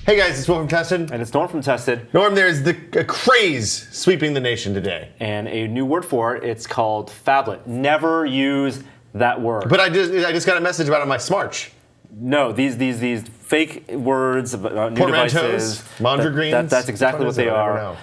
Hey guys, it's Will from Tested. And it's Norm from Tested. Norm, there's a craze sweeping the nation today. And a new word for it, it's called phablet. Never use that word. But I just got a message about it on my Smarch. No, these fake words about new devices. Mondregreens. That's exactly what they are.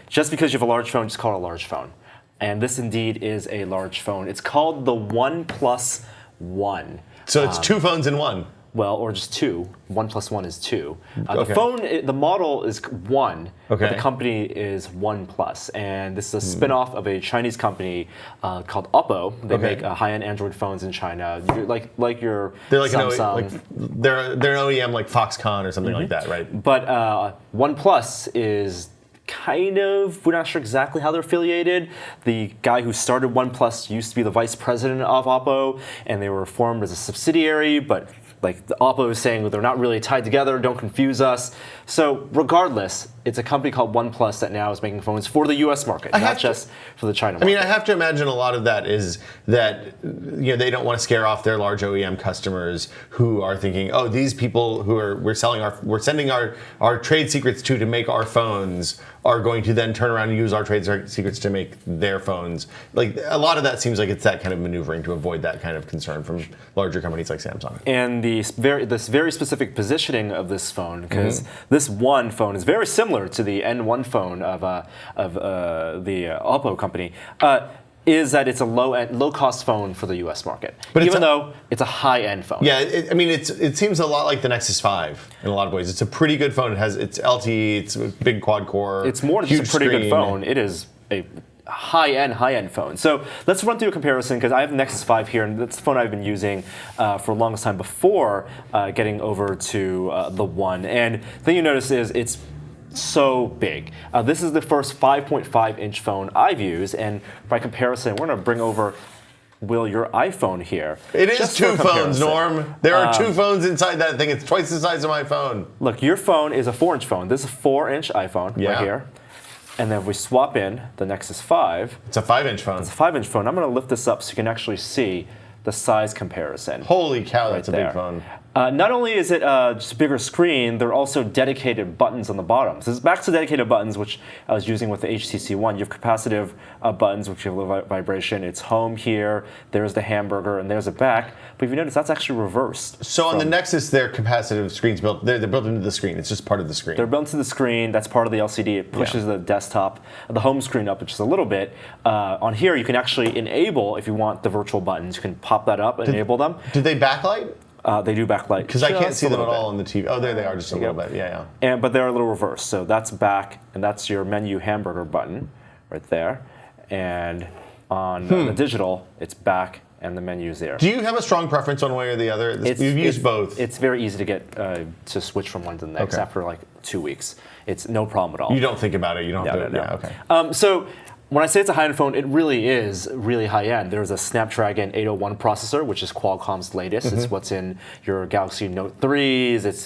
Just because you have a large phone, just call it a large phone. And this indeed is a large phone. It's called the OnePlus One. So it's two phones in one. Well, or just two. OnePlus One is two. Okay. The phone, the model is one, okay. But the company is OnePlus. And this is a spin-off of a Chinese company called Oppo. They make high-end Android phones in China, like your Samsung. They're an OEM like Foxconn or something like that, right? But OnePlus is kind of, we're not sure exactly how they're affiliated. The guy who started OnePlus used to be the vice president of Oppo, and they were formed as a subsidiary, but like the Oppo is saying they're not really tied together, don't confuse us. So regardless, it's a company called OnePlus that now is making phones for the US market, not just for the China market. I mean, I have to imagine a lot of that is that they don't want to scare off their large OEM customers who are thinking, oh, these people who we're sending our trade secrets to make our phones are going to then turn around and use our trade secrets to make their phones. Like a lot of that seems like it's that kind of maneuvering to avoid that kind of concern from larger companies like Samsung. And this very specific positioning of this phone, because this One phone is very similar to the N1 phone of the Oppo company, is that it's a low-cost phone for the U.S. market, but even though it's a high-end phone. Yeah, it seems a lot like the Nexus 5 in a lot of ways. It's a pretty good phone. It's LTE. It's a big quad core. It's more than just a pretty good phone. It is a high-end phone. So let's run through a comparison, because I have the Nexus 5 here, and that's the phone I've been using for the longest time before getting over to the One. And the thing you notice is it's so big. This is the first 5.5-inch phone I've used, and by comparison, we're going to bring over, Will, your iPhone here. It is two phones, Norm. There are two phones inside that thing. It's twice the size of my phone. Look, your phone is a 4-inch phone. This is a 4-inch iPhone right here. And then if we swap in the Nexus 5. It's a 5-inch phone. It's a 5-inch phone. I'm going to lift this up so you can actually see the size comparison. Holy cow, that's a big phone. Not only is it just a bigger screen, there are also dedicated buttons on the bottom. So it's back to dedicated buttons, which I was using with the HTC One. You have capacitive buttons, which have low vibration. It's home here, there's the hamburger, and there's a back. But if you notice, that's actually reversed. So on the Nexus, they're capacitive screens built. They're built into the screen. It's just part of the screen. They're built into the screen. That's part of the LCD. It pushes the desktop, the home screen up just a little bit. On here, you can actually enable, if you want the virtual buttons, you can pop that up and enable them. Do they backlight? They do backlight. Because I can't see them at all on the TV. Oh, there they are, just a little bit. Yeah. But they're a little reversed. So that's back, and that's your menu hamburger button right there. And on the digital, it's back, and the menu's there. Do you have a strong preference one way or the other? You've used both. It's very easy to get to switch from one to the next after like 2 weeks. It's no problem at all. You don't think about it. You don't have to. No. Yeah, okay. So when I say it's a high-end phone, it really is really high-end. There's a Snapdragon 801 processor, which is Qualcomm's latest. It's what's in your Galaxy Note 3s. It's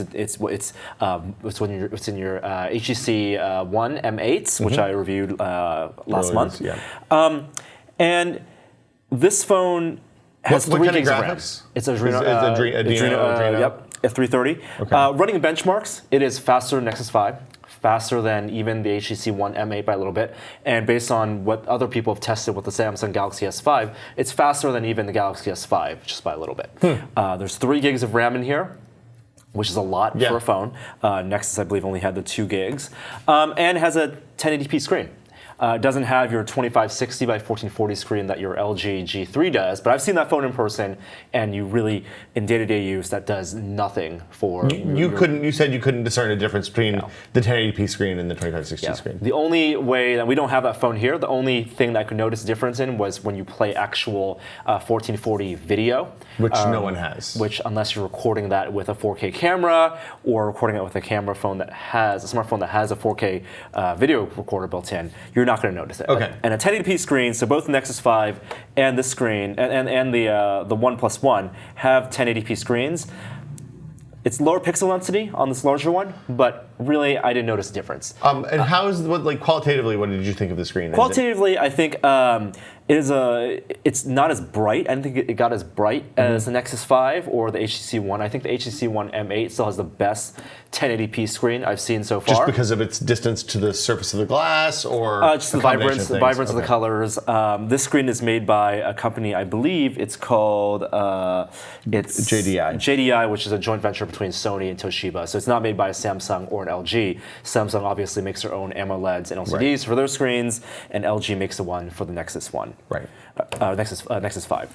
in your HTC One M8s, which I reviewed last month. Yeah. And this phone has 3 gigs of RAM. It's a Adreno, F330. Okay. Running benchmarks, it is faster than Nexus 5. Faster than even the HTC One M8 by a little bit. And based on what other people have tested with the Samsung Galaxy S5, it's faster than even the Galaxy S5, just by a little bit. There's 3 gigs of RAM in here, which is a lot for a phone. Nexus, I believe, only had the 2 gigs. And has a 1080p screen. It doesn't have your 2560 by 1440 screen that your LG G3 does, but I've seen that phone in person, and you really, in day-to-day use, that does nothing for. You said you couldn't discern a difference between the 1080p screen and the 2560 screen. The only way that we don't have that phone here, the only thing that I could notice a difference in was when you play actual 1440 video, which no one has. Which, unless you're recording that with a 4K camera or recording it with a smartphone that has a 4K video recorder built in, you're not going to notice it. Okay. And a 1080p screen, so both the Nexus 5 and this screen and the OnePlus One have 1080p screens. It's lower pixel density on this larger one, but really I didn't notice a difference. And qualitatively, what did you think of the screen? Qualitatively, I think It's not as bright. I don't think it got as bright as the Nexus 5 or the HTC One. I think the HTC One M8 still has the best 1080p screen I've seen so far. Just because of its distance to the surface of the glass, or just the vibrance of the colors. This screen is made by a company, I believe it's called it's JDI. JDI, which is a joint venture between Sony and Toshiba. So it's not made by a Samsung or an LG. Samsung obviously makes their own AMOLEDs and LCDs for their screens, and LG makes the one for the Nexus One. Right. Nexus 5.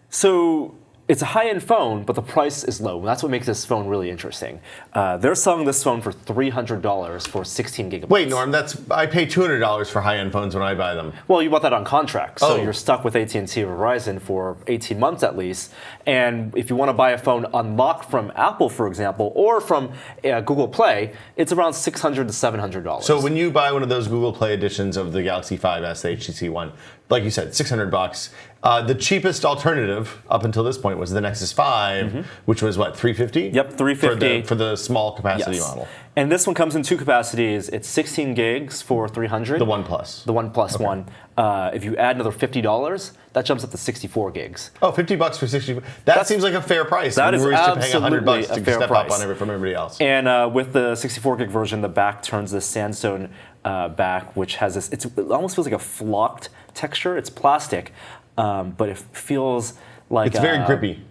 So it's a high-end phone, but the price is low. That's what makes this phone really interesting. They're selling this phone for $300 for 16 gigabytes. Wait, Norm, I pay $200 for high-end phones when I buy them. Well, you bought that on contract, so Oh. you're stuck with AT&T or Verizon for 18 months at least. And if you want to buy a phone unlocked from Apple, for example, or from Google Play, it's around $600 to $700. So when you buy one of those Google Play editions of the Galaxy 5S, the HTC One, like you said, $600. The cheapest alternative up until this point was the Nexus 5, which was what, $350? Yep, $350 for the small capacity model. And this one comes in two capacities. It's 16 gigs for $300. The OnePlus. The OnePlus One. If you add another $50, that jumps up to 64 gigs. Oh, $50 for 60. That seems like a fair price. That is we're used to paying absolutely $100 a to fair step price. up on from everybody else. And with the 64 gig version, the back turns this sandstone back, which has this. It almost feels like a flocked texture. It's plastic, but it feels like It's very grippy.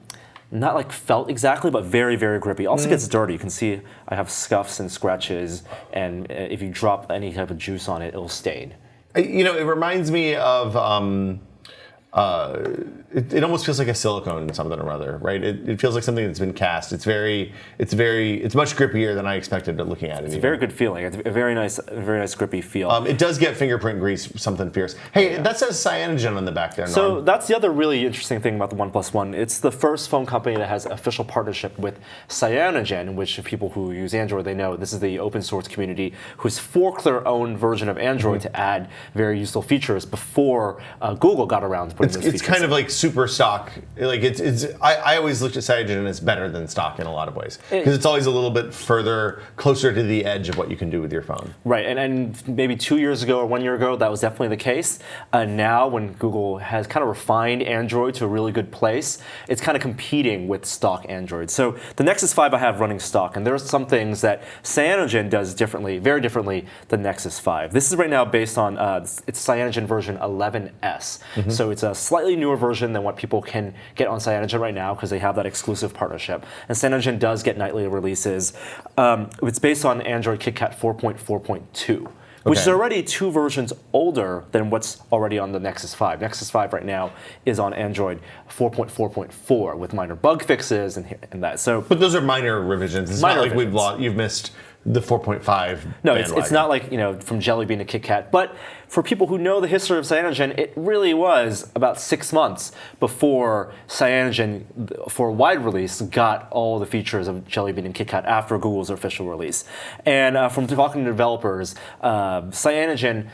Not like felt exactly, but very, very grippy. Also gets dirty. You can see I have scuffs and scratches, and if you drop any type of juice on it, it'll stain. It reminds me of it almost feels like a silicone something or other, right? It feels like something that's been cast. It's much grippier than I expected looking at it. It's a very good feeling. It's a very nice grippy feel. It does get fingerprint grease, something fierce. Hey, that says Cyanogen on the back there, Norm. So that's the other really interesting thing about the OnePlus One. It's the first phone company that has official partnership with Cyanogen, which people who use Android, they know this is the open source community who's forked their own version of Android to add very useful features before Google got around to putting those features It's kind in. of like super stock. Like I always looked at Cyanogen as better than stock in a lot of ways because it's always a little bit closer to the edge of what you can do with your phone. Right, and maybe 2 years ago or 1 year ago, that was definitely the case. Now, when Google has kind of refined Android to a really good place, it's kind of competing with stock Android. So the Nexus 5 I have running stock, and there are some things that Cyanogen does differently, very differently than Nexus 5. This is right now based on it's Cyanogen version 11S. So it's a slightly newer version than what people can get on Cyanogen right now because they have that exclusive partnership. And Cyanogen does get nightly releases. It's based on Android KitKat 4.4.2. Which is already 2 versions older than what's already on the Nexus 5. Nexus 5 right now is on Android 4.4.4 with minor bug fixes and that. So, but those are minor revisions. It's Minor not like you've missed the 4.5. no, it's not like from Jelly Bean to KitKat. But for people who know the history of Cyanogen, it really was about 6 months before Cyanogen, for a wide release, got all the features of Jelly Bean and KitKat after Google's official release. And from talking to developers, Cyanogen,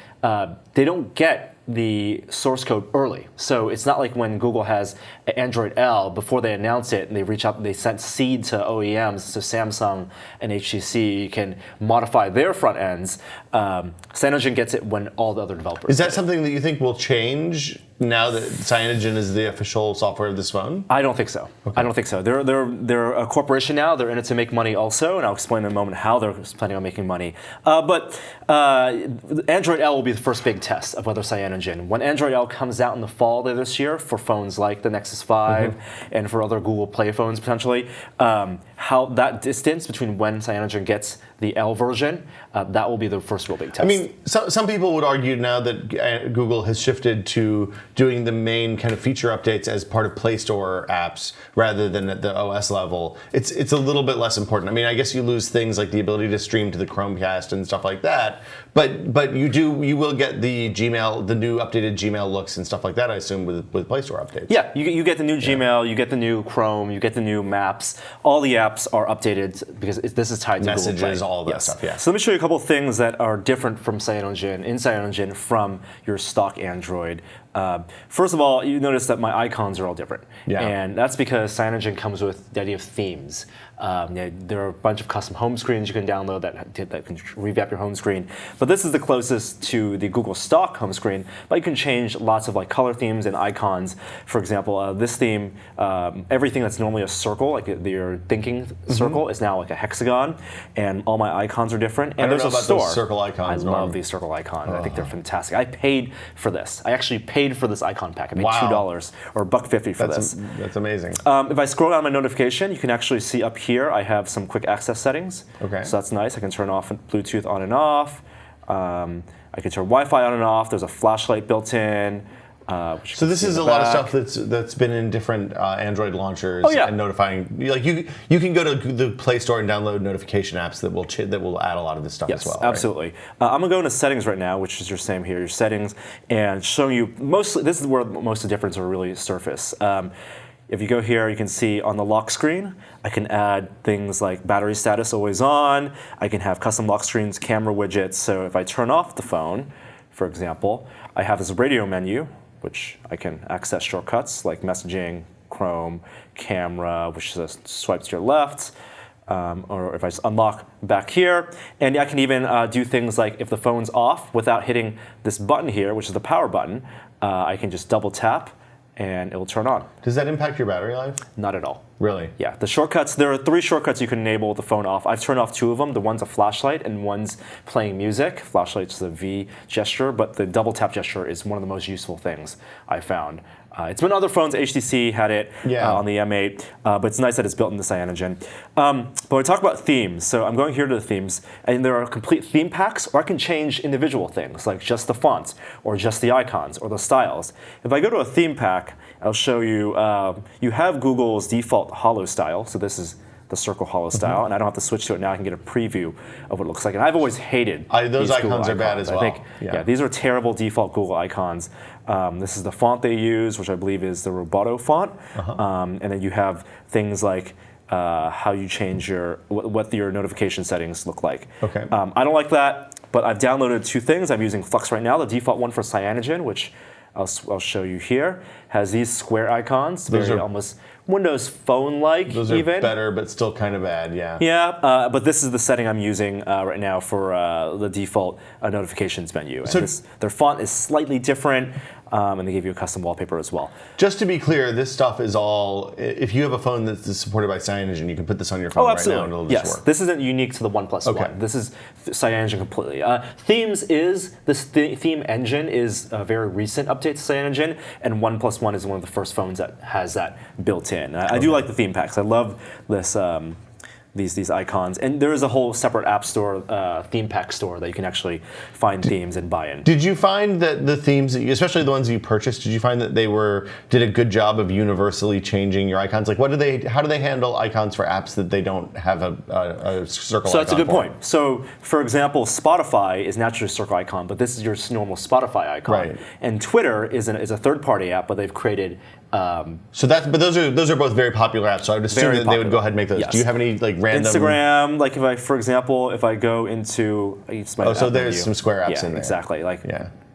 they don't get the source code early. So it's not like when Google has Android L, before they announce it and they reach out and they sent seed to OEMs, so Samsung and HTC can modify their front ends. Cyanogen gets it when all the other developers Is that something that you think will change now that Cyanogen is the official software of this phone? I don't think so. Okay. I don't think so. They're a corporation now. They're in it to make money also, and I'll explain in a moment how they're planning on making money. But Android L will be the first big test of whether Cyanogen. When Android L comes out in the fall of this year for phones like the Nexus 5 and for other Google Play phones potentially, how that distance between when Cyanogen gets the L version, that will be the first real big test. I mean, some people would argue now that Google has shifted to doing the main kind of feature updates as part of Play Store apps rather than at the OS level. It's a little bit less important. I mean, I guess you lose things like the ability to stream to the Chromecast and stuff like that, but you will get the new updated Gmail looks and stuff like that, I assume, with Play Store updates. Yeah, you get the new Gmail, you get the new Chrome, you get the new Maps. All the apps are updated because this is tied to Messages, Google Play. all that stuff, yeah. So let me show you a couple of things that are different from Cyanogen, in Cyanogen, from your stock Android. First of all, you notice that my icons are all different. Yeah. And that's because Cyanogen comes with the idea of themes. There are a bunch of custom home screens you can download that can revamp your home screen. But this is the closest to the Google stock home screen. But you can change lots of like color themes and icons. For example, this theme, everything that's normally a circle, like your thinking circle, is now like a hexagon. And all my icons are different. And there's a store. Those circle icons. I love these circle icons. I think they're fantastic. I paid for this. I actually paid for this icon pack. I paid $2 or $1.50 for this. That's amazing. If I scroll down my notification, you can actually see up here I have some quick access settings. Okay. So that's nice. I can turn off Bluetooth on and off. I can turn Wi-Fi on and off. There's a flashlight built in. So this is a lot of stuff that's been in different Android launchers and notifying. Like you can go to the Play Store and download notification apps that will add a lot of this stuff as well. Absolutely. Right? I'm gonna go into settings right now, which is your same here, your settings, and showing you mostly. This is where most of the difference will really surface. If you go here, you can see on the lock screen, I can add things like battery status always on. I can have custom lock screens, camera widgets. So if I turn off the phone, for example, I have this radio menu, which I can access shortcuts like messaging, Chrome, camera, which just swipes to your left. Or if I just unlock back here, and I can even do things like if the phone's off without hitting this button here, which is the power button, I can just double tap and it will turn on. Does that impact your battery life? Not at all. Really? Yeah, the shortcuts, there are 3 shortcuts you can enable with the phone off. I've turned off 2 of them. The one's a flashlight and one's playing music. Flashlight's the V gesture, but the double tap gesture is one of the most useful things I found. It's been on other phones. HTC had it on the M8, but it's nice that it's built into Cyanogen. But we talk about themes. So I'm going here to the themes, and there are complete theme packs, or I can change individual things, like just the fonts, or just the icons, or the styles. If I go to a theme pack, I'll show you, you have Google's default hollow style, so this is the circle hollow style, and I don't have to switch to it now. I can get a preview of what it looks like. And I've always hated those icons are bad as well. I think, these are terrible default Google icons. This is the font they use, which I believe is the Roboto font. And then you have things like how you change what your notification settings look like. Okay. I don't like that, but I've downloaded 2 things. I'm using Flux right now. The default one for Cyanogen, which I'll show you here, has these square icons. Those are almost Windows Phone-like. Those are better, but still kind of bad. Yeah. Yeah, but this is the setting I'm using right now for the default notifications menu. And their font is slightly different, and they give you a custom wallpaper as well. Just to be clear, this stuff is all. If you have a phone that's supported by Cyanogen, you can put this on your phone right now and it'll just work. This isn't unique to the OnePlus One. This is Cyanogen completely. This theme engine is a very recent update to Cyanogen, and OnePlus One is one of the first phones that has that built in. I do like the theme packs. I love this. These icons, and there is a whole separate app store, theme pack store that you can actually find themes and buy in. Did you find that the themes, especially the ones you purchased, did you find that they did a good job of universally changing your icons? Like, how do they handle icons for apps that they don't have a circle? So that's a good point. So, for example, Spotify is naturally a circle icon, but this is your normal Spotify icon. Right. And Twitter is a third-party app, but they've created. But those are both very popular apps. So I would assume that they would go ahead and make those. Yes. Do you have any like random Instagram? Like for example, if I go into so there's some Square apps in there. Exactly. Like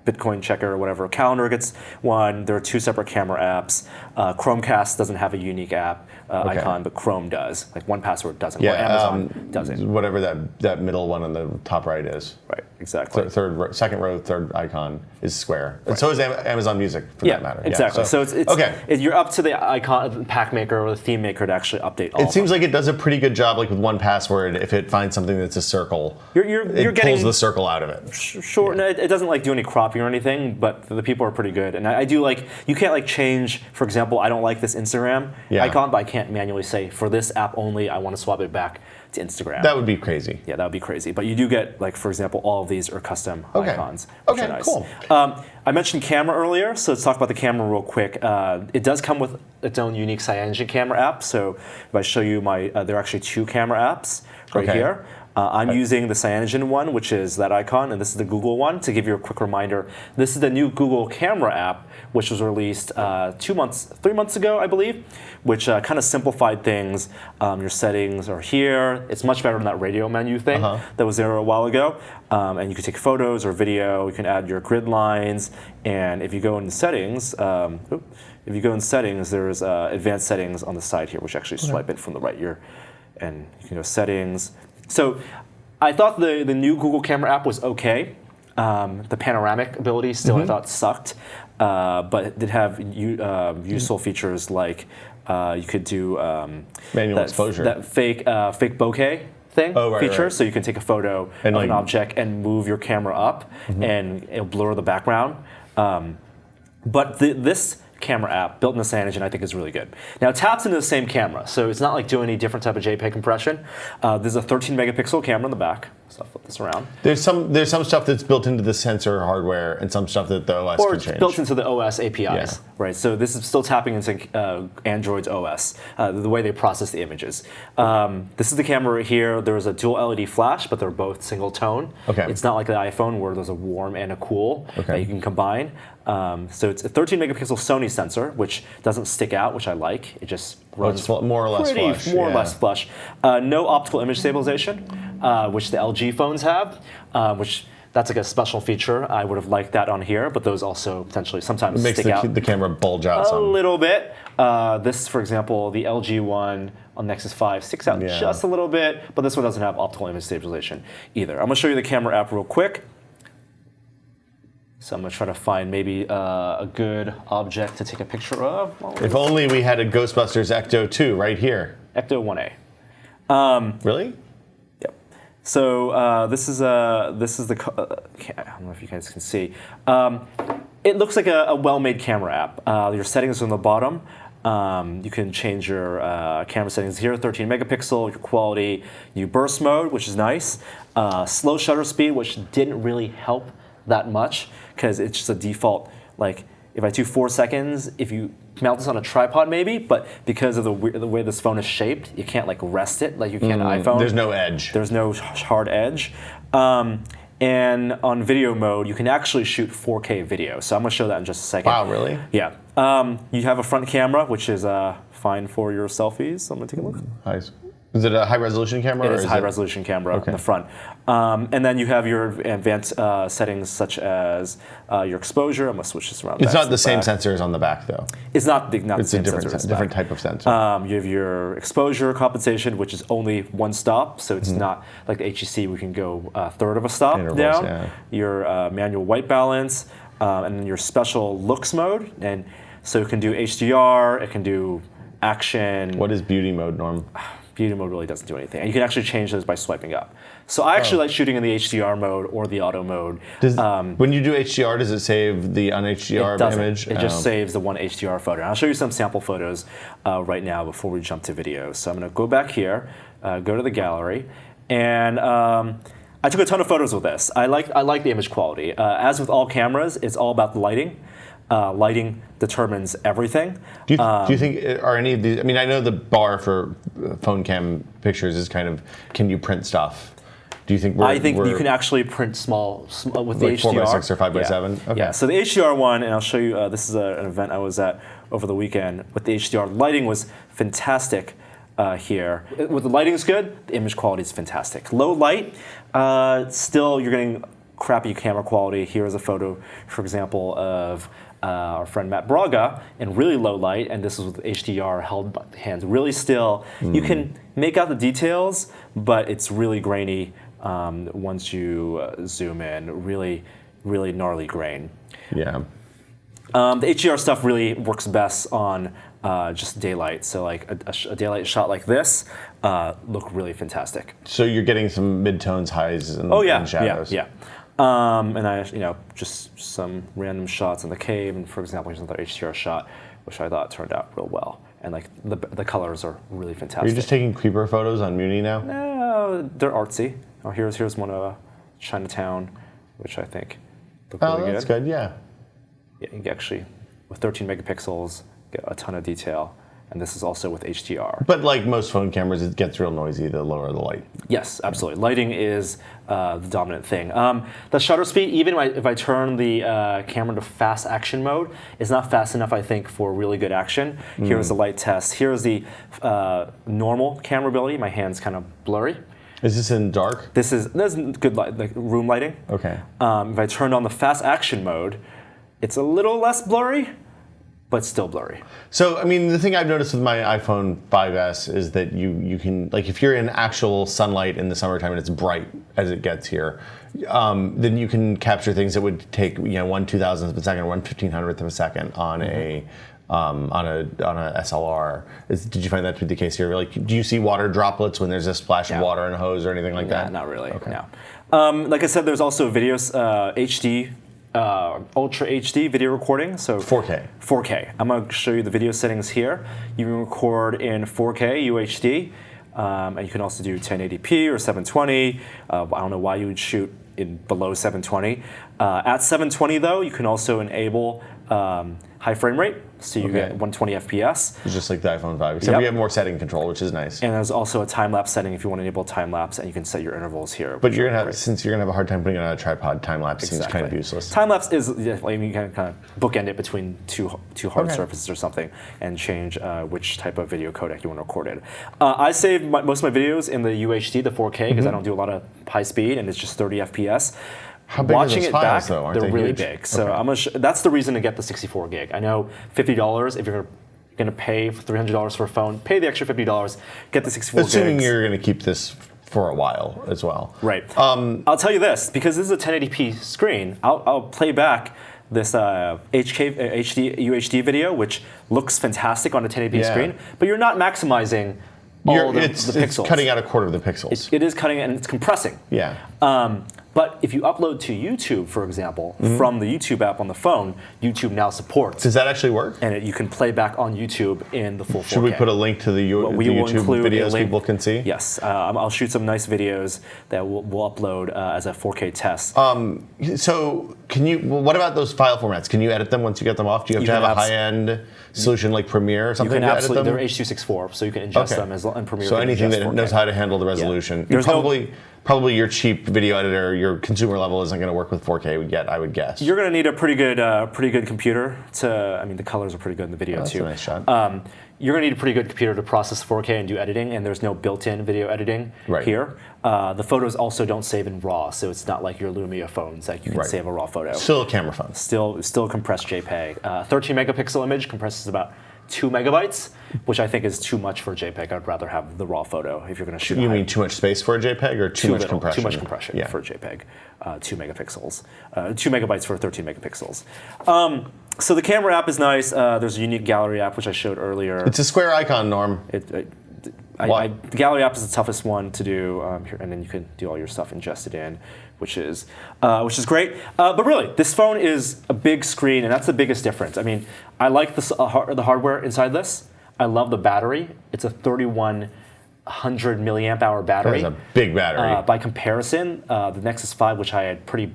Bitcoin Checker or whatever. Calendar gets one. There are 2 separate camera apps. Chromecast doesn't have a unique app icon, but Chrome does. Like 1Password doesn't. Yeah, or Amazon doesn't. Whatever that middle one on the top right is. Right. Exactly. Second row, third icon is Square. Right. And so is Amazon Music, for that matter. Exactly. So it's you're up to the icon pack maker or the theme maker to actually update all. It seems like it does a pretty good job, like with 1Password. If it finds something that's a circle, it pulls the circle out of it. Sure. No, it doesn't like do any cropping or anything, but the people are pretty good. And I do like, you can't like change, for example, I don't like this Instagram icon, but I can't manually say for this app only, I want to swap it back to Instagram. That would be crazy. Yeah, that would be crazy. But you do get, like, for example, all of these are custom icons. Which are nice. Cool. I mentioned camera earlier, so let's talk about the camera real quick. It does come with its own unique Cyanogen camera app. So if I show you there are actually 2 camera apps right here. I'm using the Cyanogen one, which is that icon, and this is the Google one. To give you a quick reminder, this is the new Google Camera app, which was released 3 months ago, I believe, which kind of simplified things. Your settings are here. It's much better than that radio menu thing that was there a while ago. And you can take photos or video. You can add your grid lines, and if you go into settings, there's advanced settings on the side here, which actually swipe it from the right here, and you can go settings. So I thought the new Google Camera app was okay. The panoramic ability still I thought sucked, but it did have useful features like you could do manual exposure, that fake bokeh thing feature. Right. So you can take a photo of an object and move your camera up, and it'll blur the background. But this camera app built in the Cyanogen I think is really good. Now it taps into the same camera, so it's not like doing any different type of JPEG compression. There's a 13 megapixel camera in the back, so I'll flip this around. There's some stuff that's built into the sensor hardware and some stuff that the OS or can it's change. built into the OS APIs, right? So this is still tapping into Android's OS, the way they process the images. This is the camera right here. There's a dual LED flash, but they're both single tone. Okay. It's not like the iPhone where there's a warm and a cool that you can combine. So it's a 13 megapixel Sony sensor, which doesn't stick out, which I like. It just runs more or less flush. More or less flush. No optical image stabilization, which the LG phones have, which that's like a special feature. I would have liked that on here, but those also potentially sometimes stick out. It makes the camera bulge out a little bit. This, for example, the LG one on Nexus 5 sticks out just a little bit, but this one doesn't have optical image stabilization either. I'm going to show you the camera app real quick. So I'm going to try to find maybe a good object to take a picture of. If only we had a Ghostbusters Ecto 2 right here. Ecto 1A. Really? Yep. So this is the. I don't know if you guys can see. It looks like a well-made camera app. Your settings are on the bottom. You can change your camera settings here, 13 megapixel, your quality, new burst mode, which is nice. Slow shutter speed, which didn't really help that much because it's just a default, like if I do 4 seconds, if you mount this on a tripod maybe, but because of the way this phone is shaped, you can't like rest it like you can an iPhone. There's no edge. There's no hard edge. And on video mode, you can actually shoot 4K video. So I'm gonna show that in just a second. Wow, really? Yeah. You have a front camera, which is fine for your selfies. So I'm gonna take a look. Nice. Is it a high-resolution camera? It is a high-resolution camera in the front. And then you have your advanced settings such as your exposure. I'm going to switch this around. It's not the same sensors on the back, though. It's not the same sensor. It's a different type of sensor. You have your exposure compensation, which is only one stop. So it's not like the HEC, we can go a third of a stop Intervals, down. Your manual white balance, and then your special looks mode. And so it can do HDR, it can do action. What is beauty mode, Norm? Beauty mode really doesn't do anything. And you can actually change those by swiping up. So I actually like shooting in the HDR mode or the auto mode. When you do HDR, does it save the un-HDR image? It just saves the one HDR photo. And I'll show you some sample photos right now before we jump to video. So I'm going to go back here, go to the gallery, and I took a ton of photos with this. I like the image quality. As with all cameras, it's all about the lighting. Lighting determines everything. Do you think are any of these? I mean, I know the bar for phone cam pictures is kind of can you print stuff? Do you think? I think you can actually print small with the like HDR. 4x6 or 5x7. Okay. Yeah. So the HDR one, and I'll show you. This is an event I was at over the weekend with the HDR. Lighting was fantastic here. With the lighting is good, the image quality is fantastic. Low light, still you're getting crappy camera quality. Here is a photo, for example, of our friend Matt Braga in really low light, and this is with HDR held by the hands. Really still, you can make out the details, but it's really grainy once you zoom in. Really, really gnarly grain. Yeah. The HDR stuff really works best on just daylight. So like a daylight shot like this look really fantastic. So you're getting some midtones, highs, and, and shadows. Yeah. And I, just some random shots in the cave, and for example, here's another HDR shot, which I thought turned out real well. And like the colors are really fantastic. Are you just taking creeper photos on Muni now? No, they're artsy. Oh, here's one of Chinatown, which I think look really good. Oh, that's good. Yeah. Yeah, you can actually, with 13 megapixels, get a ton of detail. and this is also with HDR. But like most phone cameras, it gets real noisy the lower the light. Yes, absolutely. Lighting is the dominant thing. The shutter speed, even if I turn the camera to fast action mode, is not fast enough, I think, for really good action. Here's the light test. Here's the normal camera ability. My hand's kind of blurry. Is this in dark? This is good light, like room lighting. Okay. If I turned on the fast action mode, it's a little less blurry, but still blurry. So, I mean, the thing I've noticed with my iPhone 5S is that you can, like, if you're in actual sunlight in the summertime and it's bright as it gets here, then you can capture things that would take 1/2000th of a second, 1/1500th of a second on a SLR. Did you find that to be the case here? Like, do you see water droplets when there's a splash of water in a hose or anything like that? Not really. Okay. No. Like I said, there's also videos, HD. Ultra HD video recording, so 4K. 4K. I'm going to show you the video settings here. You can record in 4K UHD, and you can also do 1080p or 720. I don't know why you would shoot in below 720. At 720 though, you can also enable high frame rate, so you get 120 FPS. It's just like the iPhone 5, except we have more setting control, which is nice. And there's also a time-lapse setting if you want to enable time-lapse, and you can set your intervals here. But you're gonna have, since you're gonna have a hard time putting it on a tripod, time-lapse seems kind of useless. Time-lapse is, I mean, you can kind of bookend it between two hard surfaces or something, and change which type of video codec you want to record in. I save most of my videos in the UHD, the 4K, because I don't do a lot of high speed, and it's just 30 FPS. How big Watching are those it files, back, though? Aren't they're they really huge? big. So I'm gonna that's the reason to get the 64 gig. I know $50 if you're going to pay $300 for a phone, pay the extra $50, get the 64 gigs. Assuming you're going to keep this for a while as well. Right. I'll tell you this, because this is a 1080p screen, I'll play back this UHD video, which looks fantastic on a 1080p screen, but you're not maximizing all the pixels. It's cutting out a quarter of the pixels. It is cutting, and it's compressing. Yeah. But if you upload to YouTube, for example, from the YouTube app on the phone, YouTube now supports. Does that actually work? And you can play back on YouTube in the full 4K. Should we put a link to the YouTube videos people can see? Yes. I'll shoot some nice videos that we'll upload as a 4K test. So what about those file formats? Can you edit them once you get them off? Do you have to have a high-end solution like Premiere or something to edit them? They're them? H.264, so you can ingest them in Premiere. So anything that knows how to handle the resolution. Yeah. Probably your cheap video editor, your consumer level isn't going to work with 4K yet, I would guess. You're going to need a pretty good computer to. I mean, the colors are pretty good in the video too. That's a nice shot. You're going to need a pretty good computer to process 4K and do editing, and there's no built-in video editing here. The photos also don't save in RAW, so it's not like your Lumia phones that you can save a RAW photo. Still a camera phone. Still compressed JPEG. 13 megapixel image compresses about 2 megabytes, which I think is too much for a JPEG. I'd rather have the RAW photo if you're going to shoot. You mean too much space for a JPEG or too much compression? Too much compression for a JPEG. 2 megapixels. 2 megabytes for 13 megapixels. So the camera app is nice. There's a unique gallery app, which I showed earlier. It's a square icon, Norm. The gallery app is the toughest one to do, here, and then you can do all your stuff ingested in, which is great. But really, this phone is a big screen, and that's the biggest difference. I mean, I like the hardware inside this. I love the battery. It's a 3100 milliamp hour battery. That's a big battery. By comparison, the Nexus 5, which I had pretty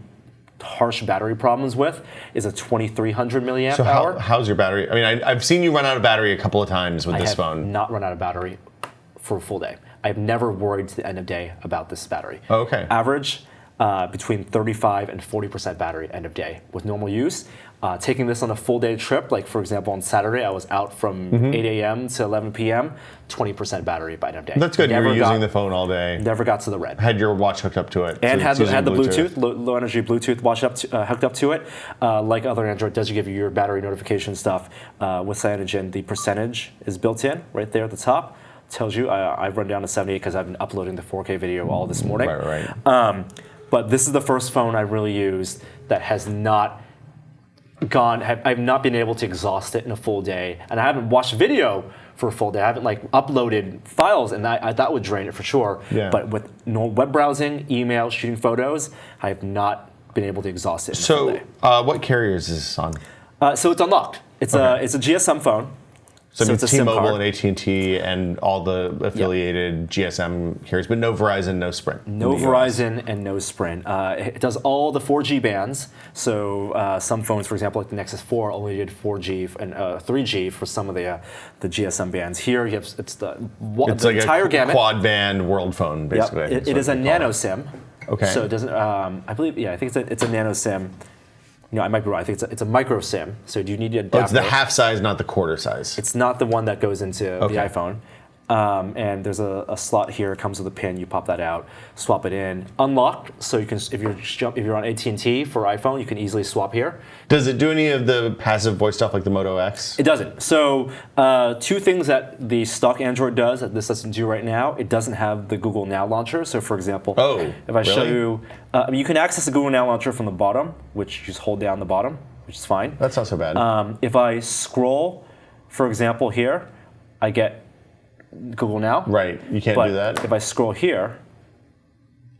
harsh battery problems with, is a 2300 milliamp hour. So how's your battery? I mean, I've seen you run out of battery a couple of times with this phone. I have not run out of battery for a full day. I've never worried to the end of day about this battery. Oh, okay. Average between 35 and 40% battery end of day with normal use. Taking this on a full day trip, like for example on Saturday, I was out from 8 a.m. to 11 p.m., 20% battery by end of day. That's good. You were using the phone all day. Never got to the red. Had your watch hooked up to it. And had the Bluetooth, low energy Bluetooth watch hooked up to it. Like other Android does, you give you your battery notification stuff. With Cyanogen, the percentage is built in right there at the top. Tells you I've run down to 78 because I've been uploading the 4K video all this morning. Right. But this is the first phone I really used that has not I've not been able to exhaust it in a full day, and I haven't watched video for a full day. I haven't uploaded files, and that would drain it for sure. Yeah. But with web browsing, email, shooting photos, I have not been able to exhaust it in a full day. So what carrier is this on? So it's unlocked. It's a GSM phone. So it's a SIM T-Mobile card. and AT&T and all the affiliated GSM carriers, but no Verizon, no Sprint. No Verizon and no Sprint. It does all the 4G bands. So some phones, for example, like the Nexus 4, only did 4G and 3G for some of the GSM bands. Here, you have it's the like entire a gamut. quad band world phone, basically. Yep. It is a nano SIM. Okay. So it doesn't. I believe. Yeah, I think it's a nano SIM. I might be wrong. I think it's a micro SIM. So do you need to adapt? Oh, it's the half size, not the quarter size. It's not the one that goes into the iPhone. And there's a slot here. It comes with a pin. You pop that out, swap it in, unlock. So you can, if you're on AT&T for iPhone, you can easily swap here. Does it do any of the passive voice stuff like the Moto X? It doesn't. So two things that the stock Android does that this doesn't do right now. It doesn't have the Google Now launcher. So for example, if I show you, you can access the Google Now launcher from the bottom, which you just hold down the bottom, which is fine. That's not so bad. If I scroll, for example, here, I get Google Now. Right, you can't do that. If I scroll here,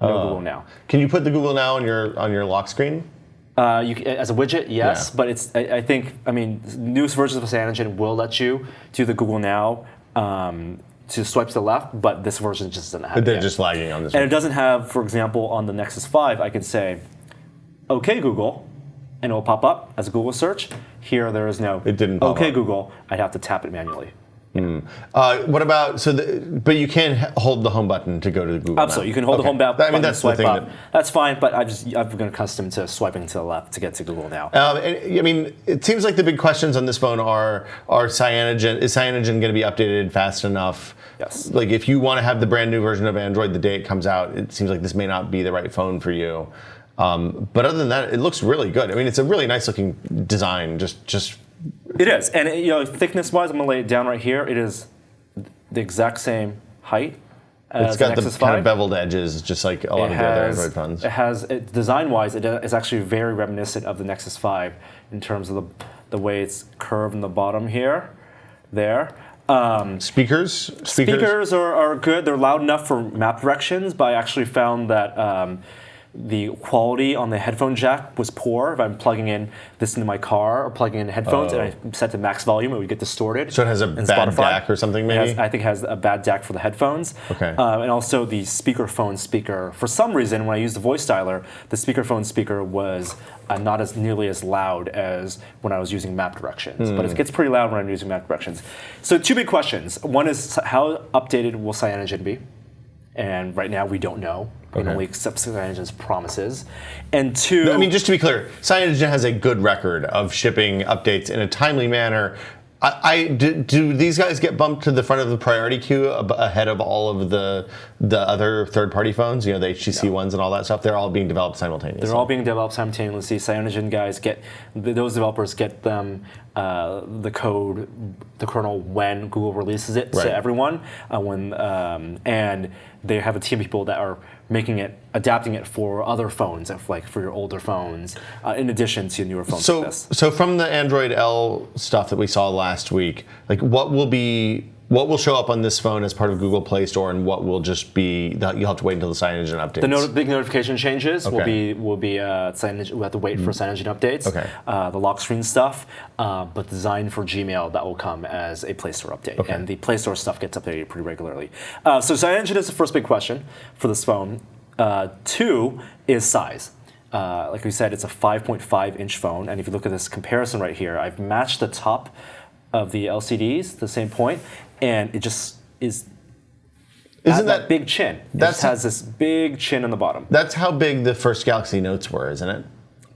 no Google Now. Can you put the Google Now on your lock screen? As a widget, yes, but it's. I think. I mean, newest versions of Cyanogen will let you do the Google Now to swipe to the left, but this version just doesn't have it. They're just lagging on this And one. it doesn't have, for example, on the Nexus 5, I can say, "Okay, Google," and it will pop up as a Google search. Here, there is no. It didn't pop "Okay, up. Google." I'd have to tap it manually. What about but you can hold the home button to go to the Google. Absolutely, Now. you can hold the home button. I mean, that's the swipe thing. up. That's fine, but I've been accustomed to swiping to the left to get to Google Now. I mean, it seems like the big questions on this phone are Cyanogen. Is Cyanogen going to be updated fast enough? Yes. Like, if you want to have the brand new version of Android the day it comes out, it seems like this may not be the right phone for you. But other than that, it looks really good. I mean, it's a really nice looking design. Just. It is, and thickness-wise, I'm gonna lay it down right here. It is the exact same height as It's got the the Nexus kind 5. of beveled edges, just like a lot of the other Android phones. It has design-wise, it is actually very reminiscent of the Nexus 5 in terms of the way it's curved in the bottom here, there. Speakers Speakers are good. They're loud enough for map directions, but I actually found that the quality on the headphone jack was poor. If I'm plugging in this into my car or plugging in headphones and I set to max volume, it would get distorted. So it has a in bad Spotify. DAC or something, maybe? I think it has a bad DAC for the headphones. Okay. And also the speakerphone speaker. For some reason, when I used the voice dialer, the speakerphone speaker was not as nearly as loud as when I was using map directions. But it gets pretty loud when I'm using map directions. So two big questions. One is, how updated will Cyanogen be? And right now we don't know. We can only accept Cyanogen's promises. And two, I mean, just to be clear, Cyanogen has a good record of shipping updates in a timely manner. Do these guys get bumped to the front of the priority queue ahead of all of the other third-party phones? You know, the HTC ones and all that stuff. They're all being developed simultaneously. they're all being developed simultaneously. Cyanogen guys those developers get them the code, the kernel when Google releases it to everyone. And they have a team of people that are adapting it for other phones, like for your older phones, in addition to newer phones like this. So from the Android L stuff that we saw last week, like what will show up on this phone as part of Google Play Store, and what will just be you'll have to wait until the Cyanogen updates. The big notification changes will be Cyanogen. We'll have to wait for Cyanogen updates. Okay. The lock screen stuff, but designed for Gmail, that will come as a Play Store update, and the Play Store stuff gets updated pretty regularly. So Cyanogen is the first big question for this phone. Two is size. Like we said, it's a 5.5-inch phone, and if you look at this comparison right here, I've matched the top of the LCDs to the same point, and it just is. Isn't that big chin? It just has this big chin on the bottom. That's how big the first Galaxy Notes were, isn't it?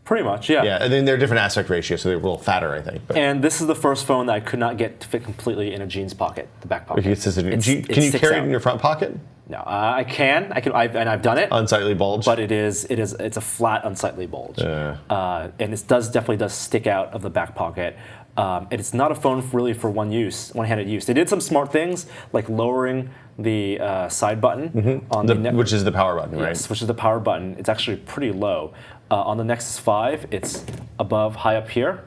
Pretty much, yeah. Yeah, and then they're different aspect ratios, so they're a little fatter, I think. But And this is the first phone that I could not get to fit completely in a jeans pocket, the back pocket. can you carry it in your front pocket? No, I can. And I've done it. Unsightly bulge. But it's a flat, unsightly bulge. And it definitely does stick out of the back pocket. And it's not a phone really for one-handed use. They did some smart things, like lowering the side button on which is the power button, right? Yes, which is the power button. It's actually pretty low. On the Nexus 5, it's high up here.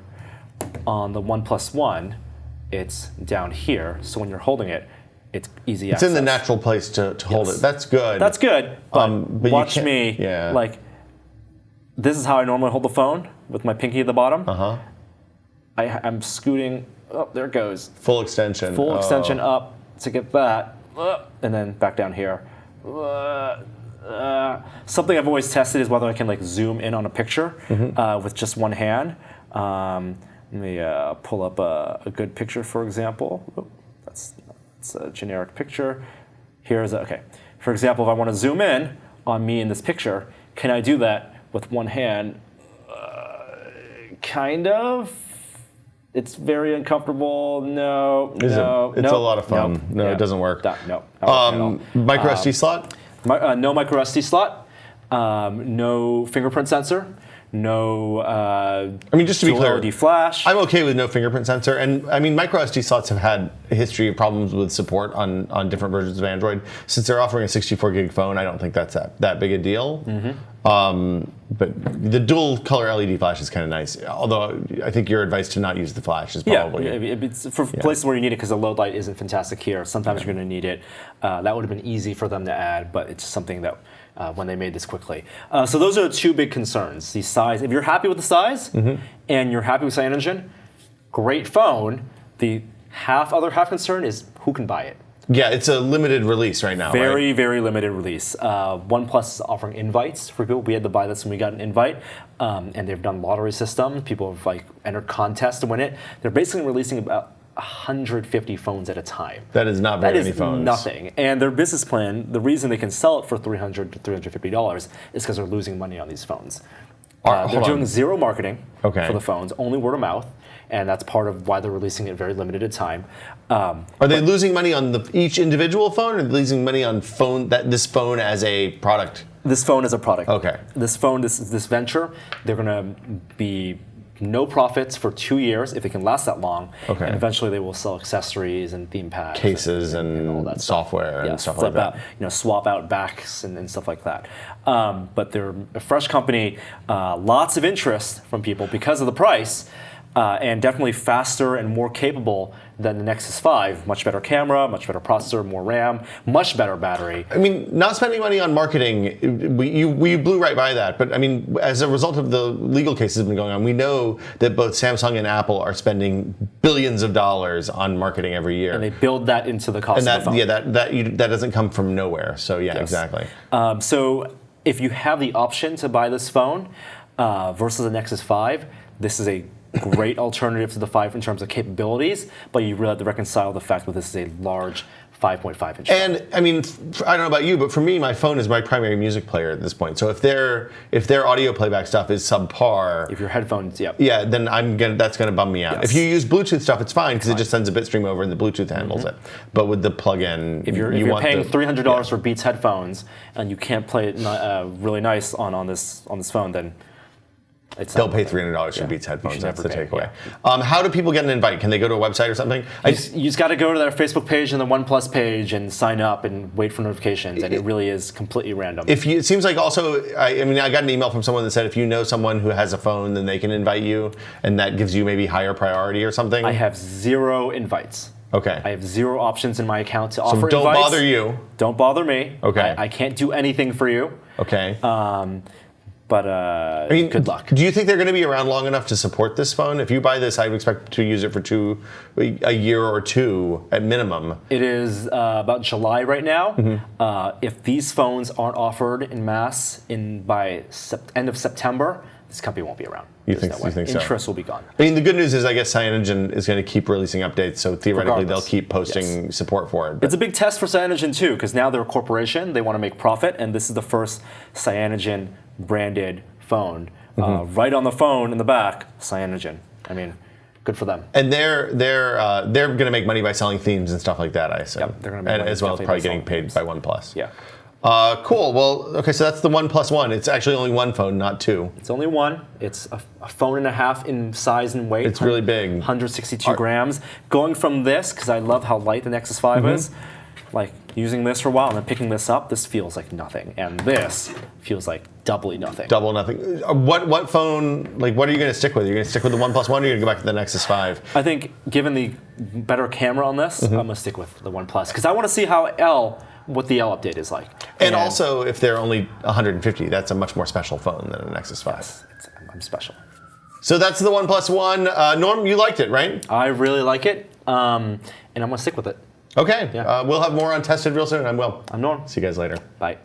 On the OnePlus One, it's down here. So when you're holding it, it's easy access. It's in the natural place to hold it. That's good. That's good, but watch me. Yeah. Like, this is how I normally hold the phone, with my pinky at the bottom. I'm scooting Oh, there it goes. Full extension. Full extension up to get that, and then back down here. Something I've always tested is whether I can like zoom in on a picture with just one hand. Let me pull up a good picture, for example. Oh, that's a generic picture. Here's okay. For example, if I want to zoom in on me in this picture, can I do that with one hand? Kind of. It's very uncomfortable. No. It's a lot of fun. No, it doesn't work. No. Micro SD slot? No micro SD slot. No fingerprint sensor. No. Just to be clear, LED flash. I'm okay with no fingerprint sensor, and micro SD slots have had a history of problems with support on different versions of Android. Since they're offering a 64 gig phone, I don't think that's that big a deal. But the dual color LED flash is kind of nice. Although I think your advice to not use the flash is probably it's for places where you need it because the load light isn't fantastic here. Sometimes you're going to need it. That would have been easy for them to add, but it's something that. When they made this quickly. So those are the two big concerns. The size, if you're happy with the size and you're happy with Cyanogen, great phone. The other half concern is who can buy it. Yeah, it's a limited release right now. Very limited release. OnePlus is offering invites for people. We had to buy this when we got an invite, and they've done lottery system. People have entered contests to win it. They're basically releasing about 150 phones at a time. That is not very many phones. Nothing. And their business plan, the reason they can sell it for $300 to $350 is because they're losing money on these phones. They're doing zero marketing for the phones, only word of mouth, and that's part of why they're releasing it very limited at time. Are they losing money on each individual phone, or losing money on this phone as a product? This phone is a product. Okay. This phone, this venture, they're going to be no profits for 2 years if they can last that long. Okay. And eventually they will sell accessories and theme packs, cases and all that software and stuff like that. Swap out backs and stuff like that. But they're a fresh company, lots of interest from people because of the price. And definitely faster and more capable than the Nexus 5. Much better camera, much better processor, more RAM, much better battery. Not spending money on marketing, we blew right by that. But as a result of the legal cases that have been going on, we know that both Samsung and Apple are spending billions of dollars on marketing every year. And they build that into the cost of the phone. Yeah, that doesn't come from nowhere. So yeah, exactly. So if you have the option to buy this phone versus the Nexus 5, this is a great alternative to the 5 in terms of capabilities, but you really have to reconcile the fact that this is a large 5.5 inch phone. And I don't know about you, but for me, my phone is my primary music player at this point. So if their audio playback stuff is subpar, if your headphones, then that's gonna bum me out. Yes. If you use Bluetooth stuff, it's fine because it just sends a bit stream over and the Bluetooth handles it. But with the plug-in, if you're paying $300 for Beats headphones and you can't play it really nice on this phone, then they'll pay $300 for Beats headphones. That's the takeaway. How do people get an invite? Can they go to a website or something? You just got to go to their Facebook page and the OnePlus page and sign up and wait for notifications. And it really is completely random. It seems like also, I got an email from someone that said if you know someone who has a phone, then they can invite you, and that gives you maybe higher priority or something. I have 0 invites. Okay. I have 0 options in my account to offer invites. So don't bother you. Don't bother me. Okay. I can't do anything for you. Okay. But good luck. Do you think they're going to be around long enough to support this phone? If you buy this, I would expect to use it for a year or 2 at minimum. It is about July right now. If these phones aren't offered in mass by end of September, this company won't be around. You think so? Interest will be gone. The good news is I guess Cyanogen is going to keep releasing updates, so theoretically they'll keep posting support for it. It's a big test for Cyanogen too, because now they're a corporation, they want to make profit, and this is the first Cyanogen branded phone. Right on the phone in the back, Cyanogen. Good for them. And they're going to make money by selling themes and stuff like that, I assume. Yep, they're going to make money as well as probably getting paid by OnePlus. Yeah. Cool. Well, okay, so that's the OnePlus One. It's actually only one phone, not 2. It's only one. It's a phone and a half in size and weight. It's really big. 162 grams. Going from this, because I love how light the Nexus 5 is, using this for a while and then picking this up, this feels like nothing. And this feels like doubly nothing. Double nothing. What phone, what are you going to stick with? Are you going to stick with the OnePlus One or are you going to go back to the Nexus 5? I think, given the better camera on this, I'm going to stick with the OnePlus. Because I want to see what the L update is like. And also, if they're only 150, that's a much more special phone than a Nexus 5. Yes, I'm special. So that's the OnePlus One. Norm, you liked it, right? I really like it, and I'm gonna stick with it. Okay. Yeah. We'll have more on Tested real soon. I'm Will. I'm Norm. See you guys later. Bye.